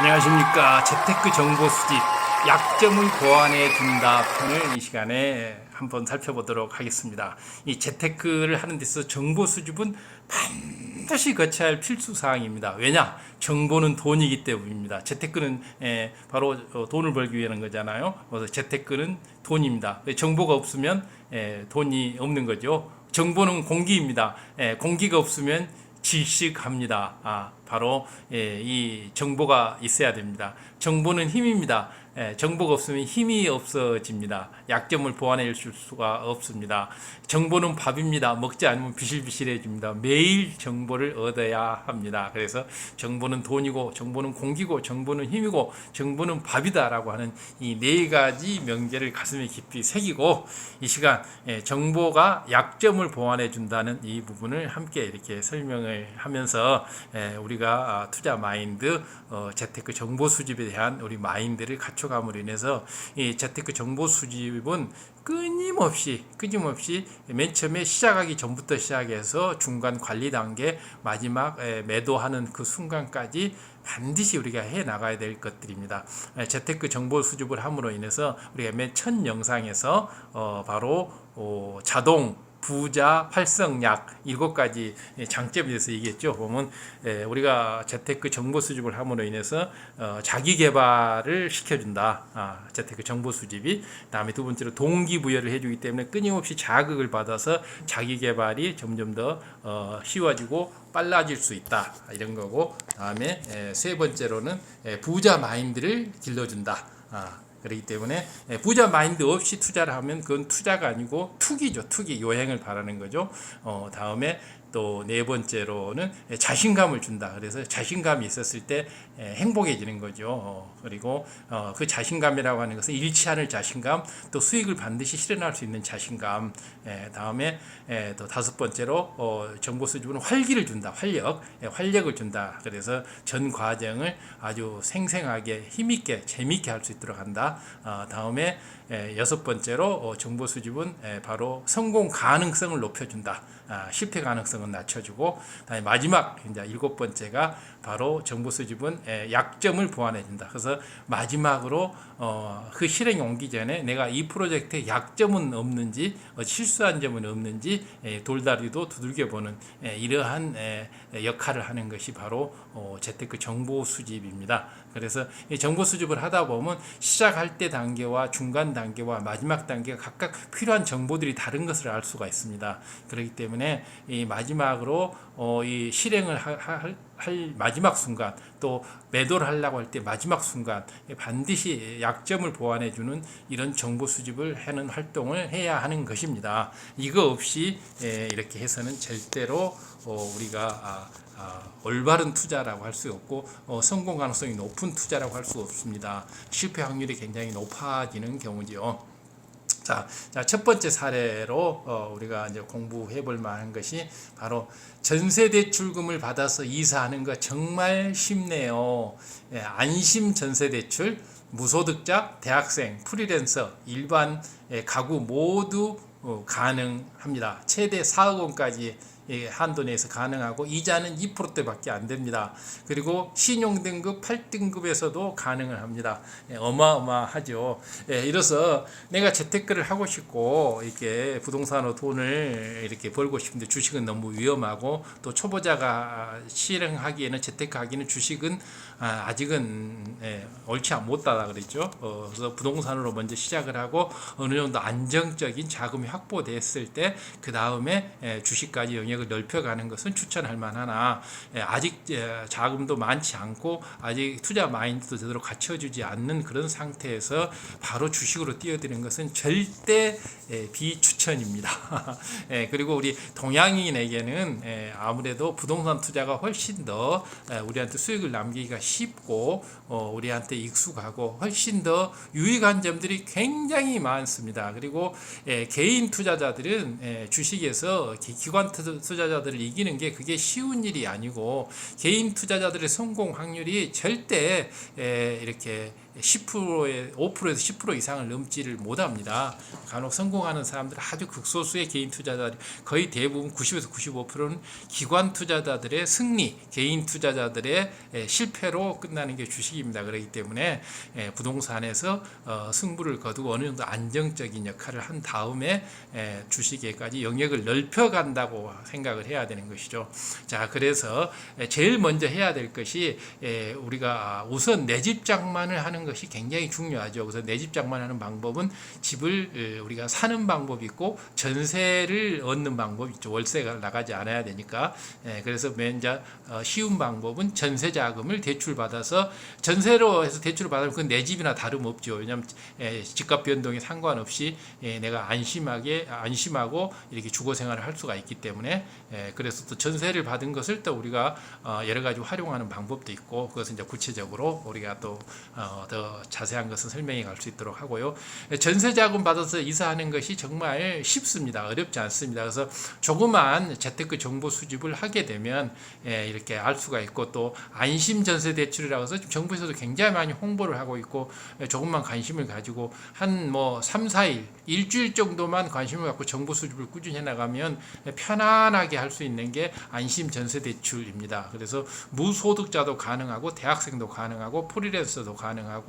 안녕하십니까. 재테크 정보 수집 약점을 보완해 준다 편을 이 시간에 한번 살펴보도록 하겠습니다. 이 재테크를 하는 데서 정보 수집은 반드시 거쳐야 할 필수 사항입니다. 왜냐? 정보는 돈이기 때문입니다. 재테크는 바로 돈을 벌기 위한 거잖아요. 그래서 재테크는 돈입니다. 정보가 없으면 돈이 없는 거죠. 정보는 공기입니다. 공기가 없으면 질식합니다. 바로 이 정보가 있어야 됩니다. 정보는 힘입니다. 정보가 없으면 힘이 없어집니다. 약점을 보완해 줄 수가 없습니다. 정보는 밥입니다. 먹지 않으면 비실비실해집니다. 매일 정보를 얻어야 합니다. 그래서 정보는 돈이고, 정보는 공기고, 정보는 힘이고, 정보는 밥이다라고 하는 이 네 가지 명제를 가슴에 깊이 새기고, 이 시간 정보가 약점을 보완해 준다는 이 부분을 함께 이렇게 설명을 하면서 우리가 투자 마인드, 재테크 정보 수집에 대한 우리 마인드를 갖춰감으로 인해서 이 재테크 정보 수집은 끊임없이 맨 처음에 시작하기 전부터 시작해서 중간 관리 단계, 마지막 매도하는 그 순간까지 반드시 우리가 해 나가야 될 것들입니다. 재테크 정보 수집을 함으로 인해서 우리가 맨 첫 영상에서 바로 자동 부자 활성약 7가지 장점에 대해서 얘기했죠. 보면 우리가 재테크 정보 수집을 함으로 인해서 자기 개발을 시켜준다. 재테크 정보 수집이. 다음에 두 번째로 동기부여를 해주기 때문에 끊임없이 자극을 받아서 자기 개발이 점점 더 쉬워지고 빨라질 수 있다. 이런 거고, 다음에 세 번째로는 부자 마인드를 길러준다. 그렇기 때문에 부자 마인드 없이 투자를 하면 그건 투자가 아니고 투기죠. 투기, 요행을 바라는 거죠. 다음에 또 네 번째로는 자신감을 준다. 그래서 자신감이 있었을 때 행복해지는 거죠. 그리고 그 자신감이라고 하는 것은 잃지 않을 자신감, 또 수익을 반드시 실현할 수 있는 자신감. 다음에 또 다섯 번째로 정보 수집은 활기를 준다. 활력을 준다. 그래서 전 과정을 아주 생생하게 힘있게 재미있게 할 수 있도록 한다. 다음에 여섯 번째로 정보 수집은 바로 성공 가능성을 높여준다. 실패 가능성은 낮춰주고, 다음에 마지막 이제 일곱 번째가 바로 정보 수집은 약점을 보완해준다. 그래서 마지막으로 그 실행에 옮기 전에 내가 이 프로젝트에 약점은 없는지, 실수한 점은 없는지 돌다리도 두들겨보는 이러한 역할을 하는 것이 바로 재테크 정보 수집입니다. 그래서 이 정보 수집을 하다 보면 시작할 때 단계와 중간 단계와 마지막 단계가 각각 필요한 정보들이 다른 것을 알 수가 있습니다. 그렇기 때문에 이 마지막으로 이 실행을 할 마지막 순간, 또 매도를 하려고 할 때 마지막 순간 반드시 약점을 보완해주는 이런 정보 수집을 하는 활동을 해야 하는 것입니다. 이거 없이 이렇게 해서는 절대로 우리가 올바른 투자라고 할 수 없고 성공 가능성이 높은 투자라고 할 수 없습니다. 실패 확률이 굉장히 높아지는 경우죠. 자, 첫 번째 사례로 우리가 이제 공부해 볼 만한 것이 바로 전세 대출금을 받아서 이사하는 거 정말 쉽네요. 안심 전세 대출, 무소득자, 대학생, 프리랜서, 일반 가구 모두 가능합니다. 최대 4억 원까지 한도 내에서 가능하고 이자는 2%대밖에 안 됩니다. 그리고 신용등급 8등급에서도 가능을 합니다. 어마어마하죠. 이래서 내가 재테크를 하고 싶고 이렇게 부동산으로 돈을 이렇게 벌고 싶은데 주식은 너무 위험하고, 또 초보자가 실행하기에는 재테크하기는 주식은 아직은 옳지 못하다 그랬죠. 그래서 부동산으로 먼저 시작을 하고 어느 정도 안정적인 자금이 확보됐을 때 그 다음에 주식까지 영역을 넓혀가는 것은 추천할 만하나, 아직 자금도 많지 않고 아직 투자 마인드도 제대로 갖춰주지 않는 그런 상태에서 바로 주식으로 뛰어드는 것은 절대 비추천입니다. 그리고 우리 동양인에게는 아무래도 부동산 투자가 훨씬 더 우리한테 수익을 남기기가 쉽고 우리한테 익숙하고 훨씬 더 유익한 점들이 굉장히 많습니다. 그리고 개인 투자자들은 주식에서 기관 투자자들을 이기는 게 그게 쉬운 일이 아니고, 개인 투자자들의 성공 확률이 절대 이렇게 10%에 5%에서 10% 이상을 넘지를 못합니다. 간혹 성공하는 사람들 아주 극소수의 개인 투자자들 거의 대부분 90에서 95%는 기관 투자자들의 승리, 개인 투자자들의 실패로 끝나는 게 주식입니다. 그렇기 때문에 부동산에서 승부를 거두고 어느 정도 안정적인 역할을 한 다음에 주식에까지 영역을 넓혀간다고 생각을 해야 되는 것이죠. 자, 그래서 제일 먼저 해야 될 것이 우리가 우선 내 집 장만을 하는 것이 굉장히 중요하죠. 그래서 내 집 장만하는 방법은 집을 우리가 사는 방법이 있고 전세를 얻는 방법이 있죠. 월세가 나가지 않아야 되니까. 그래서 맨자 쉬운 방법은 전세 자금을 대출받아서 전세로 해서 대출을 받으면 그건 내 집이나 다름없죠. 왜냐하면 집값 변동에 상관없이 내가 안심하고 이렇게 주거 생활을 할 수가 있기 때문에 그래서 또 전세를 받은 것을 또 우리가 여러 가지 활용하는 방법도 있고 그것은 이제 구체적으로 우리가 또 더 자세한 것은 설명해 갈 수 있도록 하고요. 전세 자금 받아서 이사하는 것이 정말 쉽습니다. 어렵지 않습니다. 그래서 조그만 재테크 정보 수집을 하게 되면 이렇게 알 수가 있고 또 안심 전세 대출이라고 해서 정부에서도 굉장히 많이 홍보를 하고 있고 조금만 관심을 가지고 한 3, 4일, 일주일 정도만 관심을 갖고 정보 수집을 꾸준히 해나가면 편안하게 할 수 있는 게 안심 전세 대출입니다. 그래서 무소득자도 가능하고 대학생도 가능하고 프리랜서도 가능하고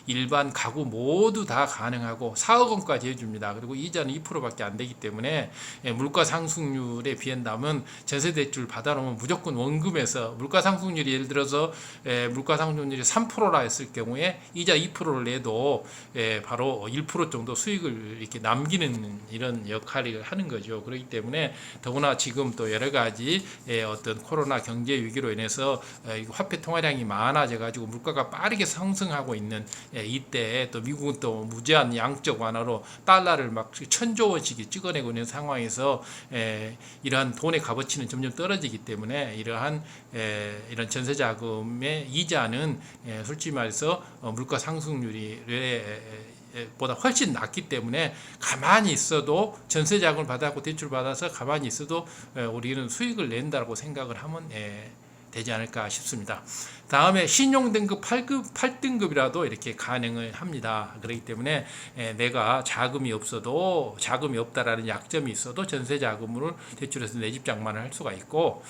일반 가구 모두 다 가능하고 4억 원까지 해줍니다. 그리고 이자는 2%밖에 안 되기 때문에 물가 상승률에 비한다면 전세 대출 받아놓으면 무조건 원금에서 물가 상승률이 예를 들어서 물가 상승률이 3%라 했을 경우에 이자 2%를 내도 바로 1% 정도 수익을 이렇게 남기는 이런 역할을 하는 거죠. 그렇기 때문에 더구나 지금 또 여러 가지 어떤 코로나 경제 위기로 인해서 화폐 통화량이 많아져 가지고 물가가 빠르게 상승하고 있는 이때 또 미국은 또 무제한 양적 완화로 달러를 막 1,000조 원씩 찍어내고 있는 상황에서 이러한 돈의 값어치는 점점 떨어지기 때문에 이러한 이런 전세 자금의 이자는 솔직히 말해서 물가 상승률이 보다 훨씬 낮기 때문에 가만히 있어도 전세 자금을 받았고 대출 받아서 가만히 있어도 우리는 수익을 낸다고 생각을 하면 되지 않을까 싶습니다. 다음에 신용등급 8등급이라도 이렇게 가능을 합니다. 그렇기 때문에 내가 자금이 없다라는 약점이 있어도 전세 자금으로 대출해서 내 집 장만을 할 수가 있고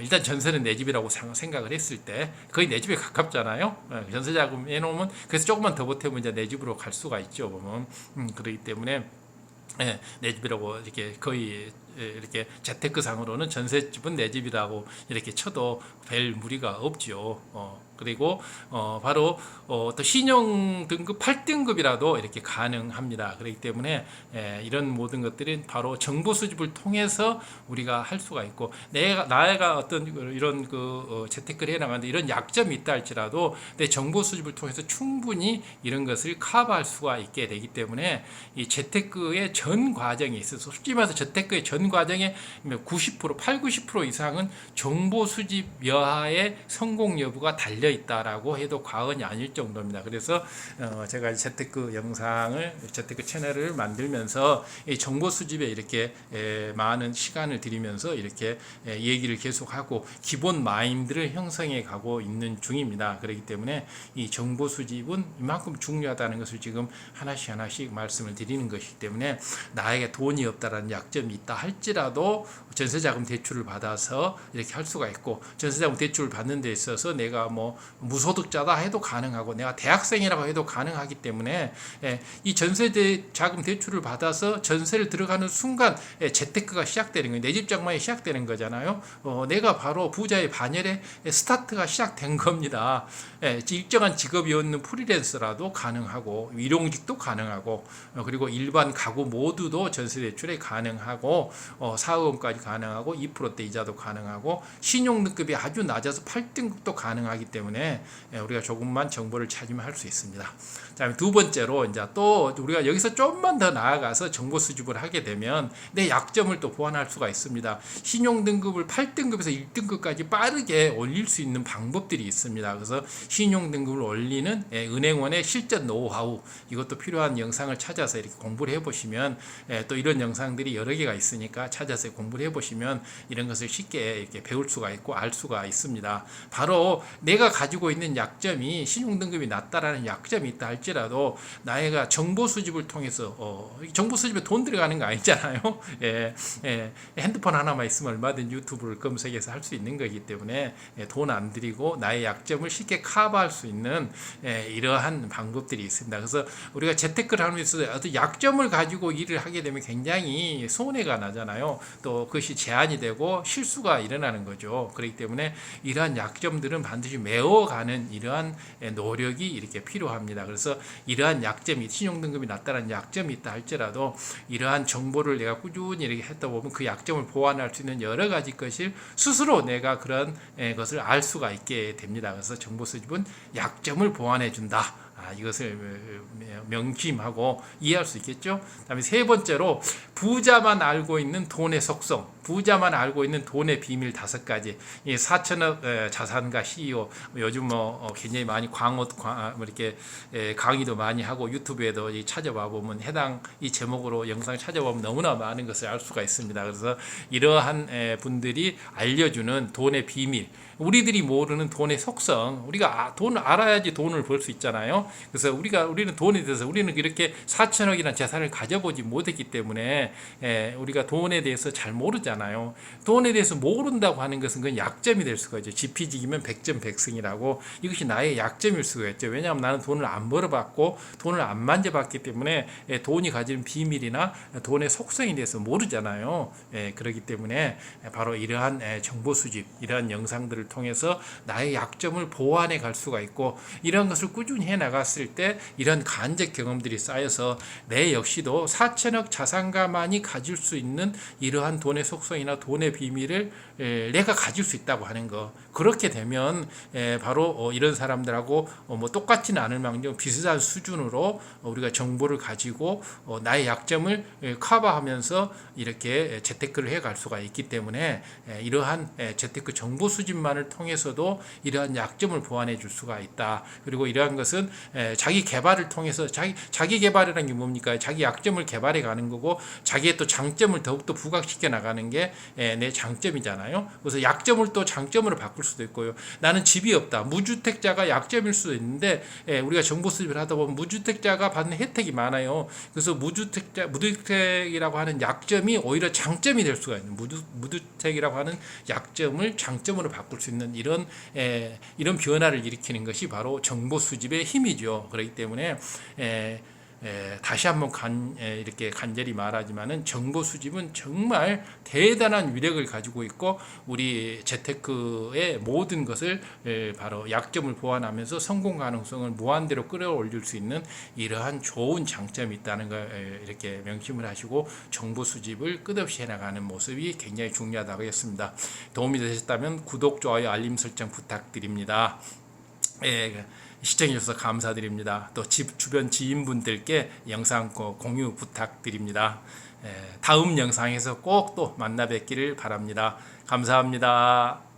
일단 전세는 내 집이라고 생각을 했을 때 거의 내 집에 가깝잖아요. 전세 자금 해놓으면 그래서 조금만 더 보태면 이제 내 집으로 갈 수가 있죠. 보면 그렇기 때문에 내 집이라고 이렇게 거의 이렇게 재테크 상으로는 전셋집은 내 집이라고 이렇게 쳐도 별 무리가 없죠. 그리고 바로 또 신용 등급 8등급이라도 이렇게 가능합니다. 그렇기 때문에 이런 모든 것들은 바로 정보 수집을 통해서 우리가 할 수가 있고 나가 어떤 이런 재테크를 해나가는데 이런 약점이 있다 할지라도 내 정보 수집을 통해서 충분히 이런 것을 커버할 수가 있게 되기 때문에 이 재테크의 전 과정에 있어서 솔직히 말해서 재테크의 전 과정의 90%, 90% 이상은 정보 수집 여하의 성공 여부가 달려 있다라고 해도 과언이 아닐 정도입니다. 그래서 제가 재테크 채널을 만들면서 이 정보 수집에 이렇게 많은 시간을 들이면서 이렇게 얘기를 계속하고 기본 마인드를 형성해 가고 있는 중입니다. 그렇기 때문에 이 정보 수집은 이만큼 중요하다는 것을 지금 하나씩 말씀을 드리는 것이기 때문에 나에게 돈이 없다라는 약점이 있다 할지라도 전세자금 대출을 받아서 이렇게 할 수가 있고 전세자금 대출을 받는 데 있어서 내가 무소득자다 해도 가능하고 내가 대학생이라고 해도 가능하기 때문에 이 전세자금 대출을 받아서 전세를 들어가는 순간 재테크가 시작되는 거예요. 내 집 장만이 시작되는 거잖아요. 내가 바로 부자의 반열에 스타트가 시작된 겁니다. 일정한 직업이 없는 프리랜서라도 가능하고 일용직도 가능하고 그리고 일반 가구 모두도 전세 대출에 가능하고 4억 원까지 가능하고 2%대 이자도 가능하고 신용등급이 아주 낮아서 8등급도 가능하기 때문에 우리가 조금만 정보를 찾으면 할 수 있습니다. 자, 두 번째로 이제 또 우리가 여기서 좀만 더 나아가서 정보 수집을 하게 되면 내 약점을 또 보완할 수가 있습니다. 신용등급을 8등급에서 1등급까지 빠르게 올릴 수 있는 방법들이 있습니다. 그래서 신용등급을 올리는 은행원의 실전 노하우 이것도 필요한 영상을 찾아서 이렇게 공부를 해보시면 또 이런 영상들이 여러 개가 있으니까 찾아서 공부를 해보시면 이런 것을 쉽게 이렇게 배울 수가 있고 알 수가 있습니다. 바로 내가 가지고 있는 약점이 신용등급이 낮다라는 약점이 있다 할지라도 나이가 정보 수집을 통해서 정보 수집에 돈 들어가는 거 아니잖아요. 핸드폰 하나만 있으면 얼마든지 유튜브를 검색해서 할 수 있는 거기 때문에 돈 안 들이고 나의 약점을 쉽게 커버할 수 있는 이러한 방법들이 있습니다. 그래서 우리가 재테크를 하면서 어떤 약점을 가지고 일을 하게 되면 굉장히 손해가 나잖아요. 또 그것이 제한이 되고 실수가 일어나는 거죠. 그렇기 때문에 이러한 약점들은 반드시 메워가는 이러한 노력이 이렇게 필요합니다. 그래서 이러한 약점이 신용등급이 낮다는 약점이 있다 할지라도 이러한 정보를 내가 꾸준히 이렇게 했다 보면 그 약점을 보완할 수 있는 여러 가지 것을 스스로 내가 그런 것을 알 수가 있게 됩니다. 그래서 정보 수집은 약점을 보완해 준다. 이것을 명심하고 이해할 수 있겠죠. 그다음에 세 번째로 부자만 알고 있는 돈의 속성, 부자만 알고 있는 돈의 비밀 5가지. 4천억 자산가 CEO 요즘 굉장히 많이 이렇게 강의도 많이 하고 유튜브에도 찾아봐 보면 해당 이 제목으로 영상 찾아보면 너무나 많은 것을 알 수가 있습니다. 그래서 이러한 분들이 알려주는 돈의 비밀, 우리들이 모르는 돈의 속성, 우리가 돈을 알아야지 돈을 벌 수 있잖아요. 그래서 우리는 돈에 대해서 우리는 이렇게 4천억이라는 재산을 가져보지 못했기 때문에 우리가 돈에 대해서 잘 모르잖아요. 돈에 대해서 모른다고 하는 것은 그건 약점이 될 수가 있죠. 지피지기면 백전백승이라고 이것이 나의 약점일 수가 있죠. 왜냐하면 나는 돈을 안 벌어봤고 돈을 안 만져봤기 때문에 돈이 가지는 비밀이나 돈의 속성에 대해서 모르잖아요. 그렇기 때문에 바로 이러한 정보 수집, 이러한 영상들을 통해서 나의 약점을 보완해 갈 수가 있고 이런 것을 꾸준히 해 나갔을 때 이런 간접 경험들이 쌓여서 내 역시도 4천억 자산가만이 가질 수 있는 이러한 돈의 속성이나 돈의 비밀을 내가 가질 수 있다고 하는 거. 그렇게 되면 바로 이런 사람들하고 뭐 똑같지는 않을 망정 비슷한 수준으로 우리가 정보를 가지고 나의 약점을 커버하면서 이렇게 재테크를 해 갈 수가 있기 때문에 이러한 재테크 정보 수집만을 통해서도 이러한 약점을 보완해 줄 수가 있다. 그리고 이러한 것은 자기 개발을 통해서 자기 개발이라는 게 뭡니까? 자기 약점을 개발해 가는 거고 자기의 또 장점을 더욱더 부각시켜 나가는 게 내 장점이잖아요. 그래서 약점을 또 장점으로 바꿀 수도 있고요. 나는 집이 없다. 무주택자가 약점일 수도 있는데 우리가 정보 수집을 하다 보면 무주택자가 받는 혜택이 많아요. 그래서 무주택이라고 하는 약점이 오히려 장점이 될 수가 있는 무주택이라고 하는 약점을 장점으로 바꿀 수 있는 이런 변화를 일으키는 것이 바로 정보 수집의 힘이죠. 그렇기 때문에 다시 한번 이렇게 간절히 말하지만은 정보 수집은 정말 대단한 위력을 가지고 있고 우리 재테크의 모든 것을 바로 약점을 보완하면서 성공 가능성을 무한대로 끌어올릴 수 있는 이러한 좋은 장점이 있다는 걸 이렇게 명심을 하시고 정보 수집을 끝없이 해나가는 모습이 굉장히 중요하다고 했습니다. 도움이 되셨다면 구독, 좋아요, 알림 설정 부탁드립니다. 시청해 주셔서 감사드립니다. 또 주변 지인분들께 영상 공유 부탁드립니다. 다음 영상에서 꼭 또 만나 뵙기를 바랍니다. 감사합니다.